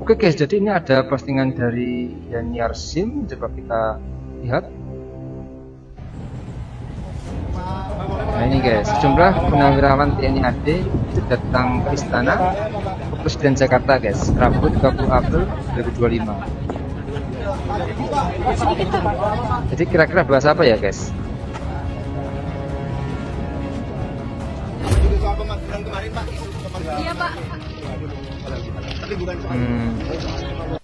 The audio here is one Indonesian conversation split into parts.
Oke guys, jadi ini ada postingan dari Yani Arsim, coba kita lihat. Nah ini guys, sejumlah purnawirawan TNI AD itu datang ke istana Presiden Jakarta guys, Rabu 30 April 2025. Jadi kira-kira bahas apa ya guys? Iya Pak.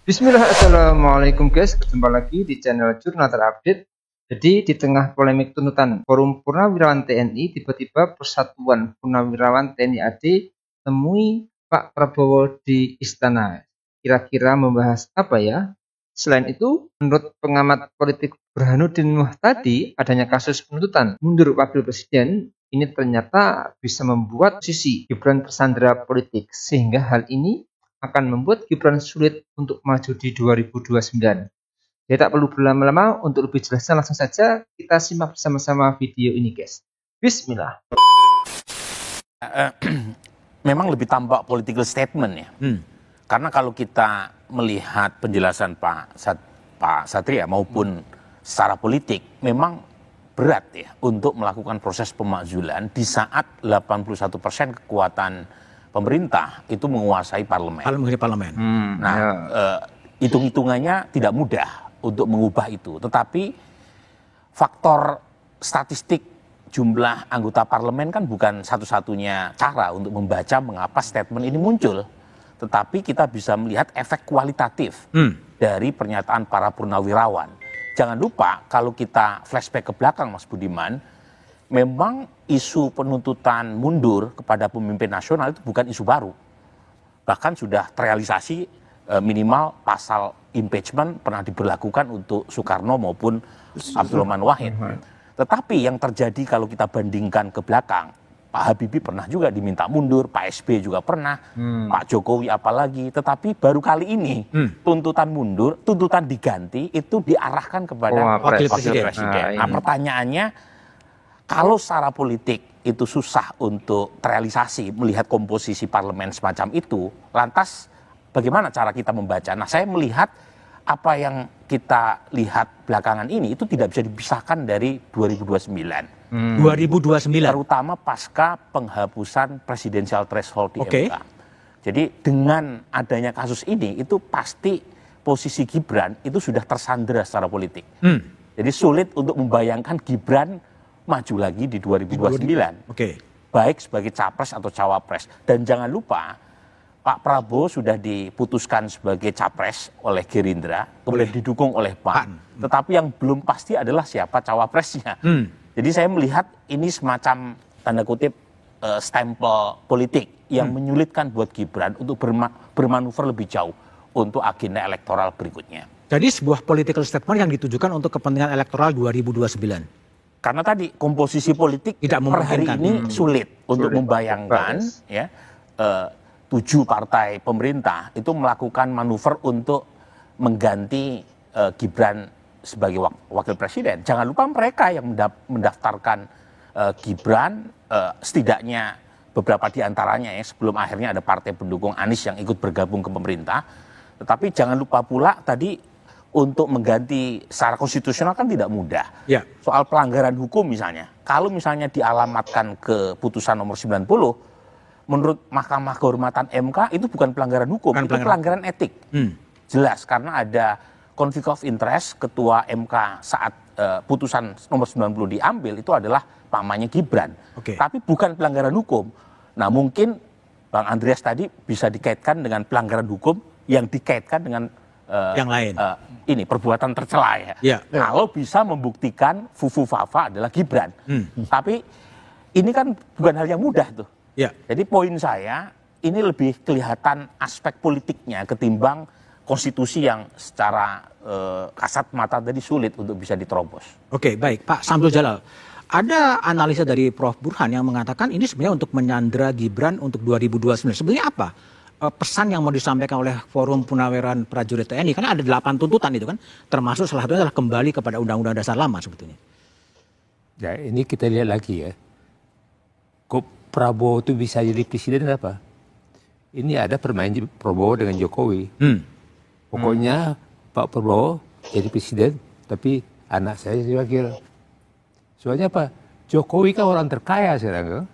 Bismillah, assalamualaikum guys, berjumpa lagi di channel Jurnal Terupdate. Jadi di tengah polemik tuntutan Forum Purnawirawan TNI, tiba-tiba Persatuan Purnawirawan TNI AD temui Pak Prabowo di istana. Kira-kira membahas apa ya? Selain itu, menurut pengamat politik Burhanuddin Muhtadi, adanya kasus penuntutan mundur wakil presiden ini ternyata bisa membuat posisi Gibran tersandera politik, sehingga hal ini akan membuat Gibran sulit untuk maju di 2029. Ya, tak perlu berlama-lama, untuk lebih jelasnya langsung saja kita simak bersama-sama video ini guys. Bismillah. Memang lebih tampak political statement ya. Karena kalau kita melihat penjelasan Pak Satria maupun secara politik, memang berat ya untuk melakukan proses pemakzulan di saat 81% kekuatan pemerintah itu menguasai parlemen. Nah, hitung-hitungannya tidak mudah untuk mengubah itu. Tetapi faktor statistik jumlah anggota parlemen kan bukan satu-satunya cara untuk membaca mengapa statement ini muncul. Tetapi kita bisa melihat efek kualitatif dari pernyataan para purnawirawan. Jangan lupa kalau kita flashback ke belakang Mas Budiman, memang isu penuntutan mundur kepada pemimpin nasional itu bukan isu baru. Bahkan sudah terrealisasi minimal pasal impeachment pernah diberlakukan untuk Soekarno maupun Abdurrahman Wahid. Tetapi yang terjadi kalau kita bandingkan ke belakang, Pak Habibie pernah juga diminta mundur, Pak SB juga pernah, Pak Jokowi apalagi. Tetapi baru kali ini tuntutan mundur, tuntutan diganti itu diarahkan kepada wakil presiden. Nah pertanyaannya, kalau secara politik itu susah untuk terrealisasi melihat komposisi parlemen semacam itu, lantas bagaimana cara kita membaca? Nah saya melihat apa yang kita lihat belakangan ini itu tidak bisa dipisahkan dari 2029. 2029. Terutama pasca penghapusan presidensial threshold di MK. Jadi dengan adanya kasus ini itu pasti posisi Gibran itu sudah tersandera secara politik. Jadi sulit untuk membayangkan Gibran maju lagi di 2029. Baik sebagai capres atau cawapres. Dan jangan lupa Pak Prabowo sudah diputuskan sebagai capres oleh Gerindra, kemudian didukung oleh PAN. Tetapi yang belum pasti adalah siapa cawapresnya. Jadi saya melihat ini semacam tanda kutip stempel politik yang menyulitkan buat Gibran untuk bermanuver lebih jauh untuk agenda elektoral berikutnya. Jadi sebuah political statement yang ditujukan untuk kepentingan elektoral 2029. Karena tadi komposisi politik tidak per hari ini sulit untuk membayangkan ya 7 partai pemerintah itu melakukan manuver untuk mengganti Gibran sebagai wakil presiden. Jangan lupa mereka yang mendaftarkan Gibran, setidaknya beberapa di antaranya ya sebelum akhirnya ada partai pendukung Anies yang ikut bergabung ke pemerintah. Tetapi jangan lupa pula tadi untuk mengganti secara konstitusional kan tidak mudah. Soal pelanggaran hukum misalnya, kalau misalnya dialamatkan ke putusan nomor 90, menurut Mahkamah Kehormatan MK itu bukan pelanggaran hukum, itu pelanggaran etik. Jelas karena ada conflict of interest, ketua MK saat putusan nomor 90 diambil itu adalah pamannya Gibran. Tapi bukan pelanggaran hukum. Nah mungkin Bang Andreas tadi bisa dikaitkan dengan pelanggaran hukum yang dikaitkan dengan yang lain. Ini perbuatan tercela ya. Kalau bisa membuktikan Fufu Fafa adalah Gibran. Tapi ini kan bukan hal yang mudah tuh. Jadi poin saya ini lebih kelihatan aspek politiknya ketimbang konstitusi yang secara kasat mata tadi sulit untuk bisa diterobos. Baik Pak Samsul Jalal. Ada analisa dari Prof. Burhan yang mengatakan ini sebenarnya untuk menyandera Gibran untuk 2029. Sebenarnya apa pesan yang mau disampaikan oleh Forum Purnawirawan Prajurit TNI? Karena ada 8 tuntutan itu kan, termasuk salah satunya adalah kembali kepada Undang-Undang Dasar lama sebetulnya. Ya ini kita lihat lagi ya. Kok Prabowo itu bisa jadi presiden apa? Ini ada permainan Prabowo dengan Jokowi. Pokoknya Pak Prabowo jadi presiden, tapi anak saya jadi wakil. Soalnya apa? Jokowi kan orang terkaya sekarang kan?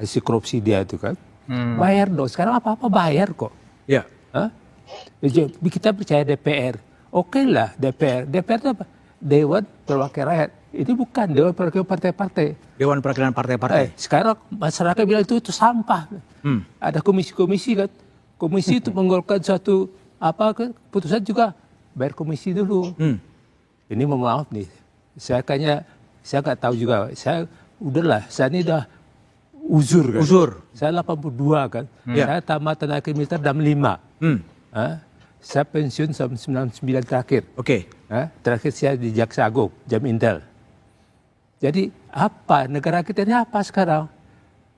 Si korupsi dia itu kan. Bayar dong. Sekarang apa-apa bayar kok. Ya. Hah? Kita percaya DPR. Oke lah DPR. DPR itu apa? Dewan Perwakilan Rakyat. Ini bukan Dewan Perwakilan Partai-Partai. Dewan Perwakilan Partai-Partai. Sekarang masyarakat bilang itu sampah. Ada komisi-komisi kan. Komisi itu mengeluarkan suatu keputusan juga bayar komisi dulu. Ini mohon maaf nih. Saya nggak tahu juga. Saya ini udah uzur kan. Saya 82 kan. Saya tamat tenaga militer 65. Saya pensiun 99 terakhir. Oke. Terakhir saya di Jaksa Agung, Jam Intel. Jadi apa negara kita ini apa sekarang?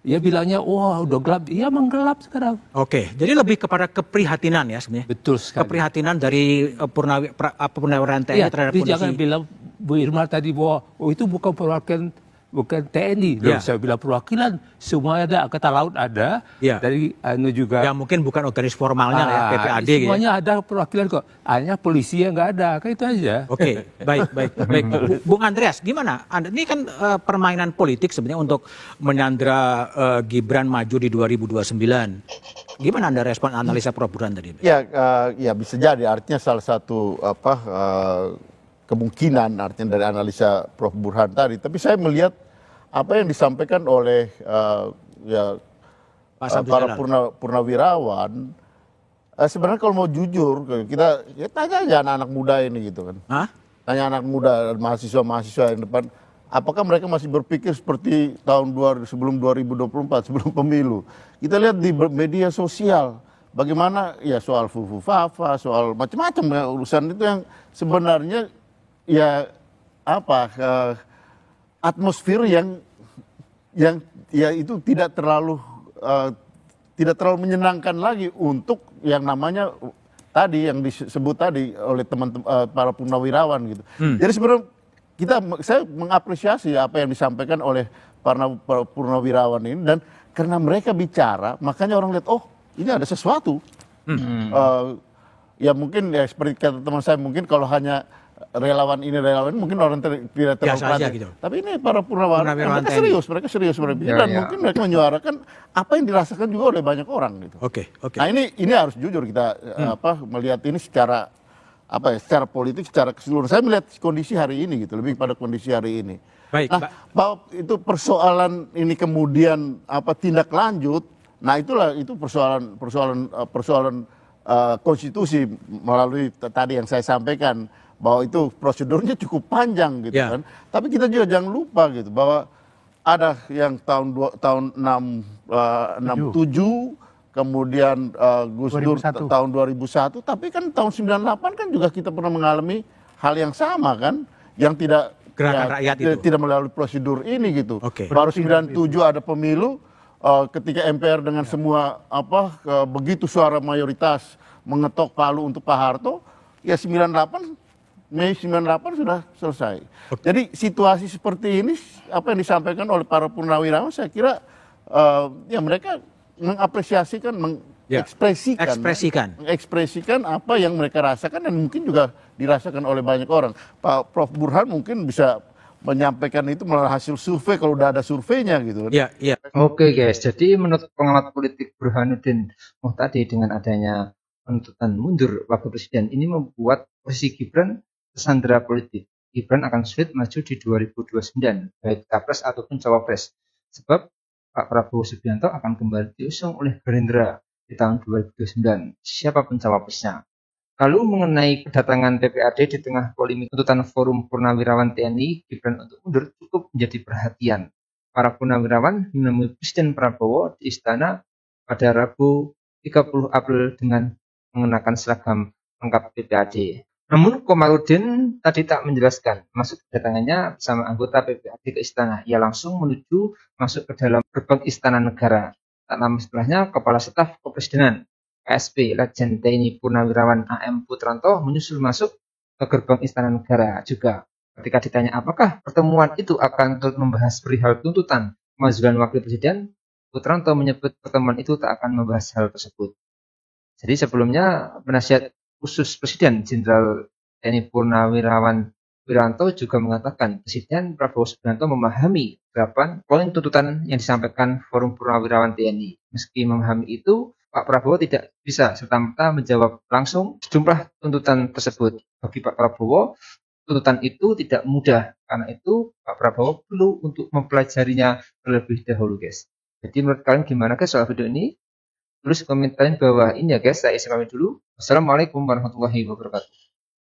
Ya bilangnya, wah udah gelap. Iya emang gelap sekarang. Oke, jadi lebih kepada keprihatinan ya sebenarnya. Betul sekali. Keprihatinan dari Purnawirawan TNI terhadap kondisi. Jangan bilang Bu Irma tadi bahwa itu bukan perwakilan, bukan TNI. Saya bilang perwakilan, semua ada, Angkatan Laut ada, dari juga. Ya mungkin bukan organisasi formalnya lah ya, PPAD. Semuanya ada perwakilan kok, hanya polisi yang nggak ada, kan itu aja. Oke, baik. Bung Andreas, gimana? Anda ini kan permainan politik sebenarnya untuk menyandra Gibran maju di 2029. Gimana Anda respon analisa Prof Burhan tadi? Ya bisa jadi, artinya salah satu kemungkinan artinya dari analisa Prof Burhan tadi. Tapi saya melihat apa yang disampaikan oleh para purnawirawan, sebenarnya kalau mau jujur kita tanya aja anak-anak muda ini gitu kan. Tanya anak muda, mahasiswa yang depan, apakah mereka masih berpikir seperti sebelum 2024, sebelum pemilu. Kita lihat di media sosial bagaimana ya soal fufu fafa, soal macam-macam ya urusan itu yang sebenarnya atmosfer yang itu tidak terlalu menyenangkan lagi untuk yang namanya tadi yang disebut tadi oleh teman-teman para purnawirawan gitu. Jadi sebenarnya saya mengapresiasi apa yang disampaikan oleh para purnawirawan ini, dan karena mereka bicara makanya orang lihat ini ada sesuatu. Ya mungkin ya seperti kata teman saya, mungkin kalau hanya relawan ini mungkin orang tidak terlalu perhatian gitu. Tapi ini para purnawirawan mereka serius dan mungkin mereka menyuarakan apa yang dirasakan juga oleh banyak orang gitu. Oke. Nah ini harus jujur kita melihat ini secara politik, secara keseluruhan. Saya melihat kondisi hari ini gitu, lebih pada kondisi hari ini. Baik. Nah, bahwa itu persoalan ini kemudian tindak lanjut. Nah itu persoalan konstitusi melalui tadi yang saya sampaikan, bahwa itu prosedurnya cukup panjang gitu kan. Tapi kita juga jangan lupa gitu bahwa ada yang tahun 67, kemudian Gus Dur tahun 2001, tapi kan tahun 98 kan juga kita pernah mengalami hal yang sama kan, yang tidak tidak melalui prosedur ini gitu. Baru 97 ada pemilu, ketika MPR dengan semua begitu suara mayoritas mengetok palu untuk Pak Harto, ya Mei 98 sudah selesai. Jadi situasi seperti ini, apa yang disampaikan oleh para purnawirawan, saya kira mereka mengapresiasikan, mengekspresikan apa yang mereka rasakan dan mungkin juga dirasakan oleh banyak orang. Pak Prof Burhan mungkin bisa menyampaikan itu melalui hasil survei kalau udah ada surveinya gitu. Iya. Oke guys, jadi menurut pengamat politik Burhanuddin Muhtadi, dengan adanya penuntutan mundur wakil presiden ini membuat posisi Gibran tersandra politik. Gibran akan sulit maju di 2029, baik capres ataupun cawapres. Sebab Pak Prabowo Subianto akan kembali diusung oleh Gerindra di tahun 2029. Siapa pencawapresnya? Lalu mengenai kedatangan PPAD di tengah polemik tuntutan Forum Purnawirawan TNI Gibran untuk mundur cukup menjadi perhatian. Para purnawirawan menemui Presiden Prabowo di istana pada Rabu 30 April dengan mengenakan seragam lengkap PPAD. Namun Komarudin tadi tak menjelaskan maksud kedatangannya bersama anggota PPAD ke istana. Ia langsung masuk ke dalam gerbang Istana Negara. Tak lama setelahnya, Kepala Staf Kepresidenan KSP Legend TNI Purnawirawan AM Putranto menyusul masuk ke gerbang Istana Negara juga. Ketika ditanya apakah pertemuan itu akan turut membahas perihal tuntutan kemajuan wakil presiden, Putranto menyebut pertemuan itu tak akan membahas hal tersebut. Jadi sebelumnya penasihat khusus Presiden Jenderal TNI Purnawirawan Wiranto juga mengatakan Presiden Prabowo Subianto memahami beberapa poin tuntutan yang disampaikan Forum Purnawirawan TNI. Meski memahami itu, Pak Prabowo tidak bisa serta-merta menjawab langsung sejumlah tuntutan tersebut. Bagi Pak Prabowo, tuntutan itu tidak mudah. Karena itu, Pak Prabowo perlu untuk mempelajarinya terlebih dahulu, guys. Jadi menurut kalian gimana, guys, soal video ini? Tulis komentarin bawah ini ya, guys. Saya isi pamit dulu. Wassalamualaikum warahmatullahi wabarakatuh.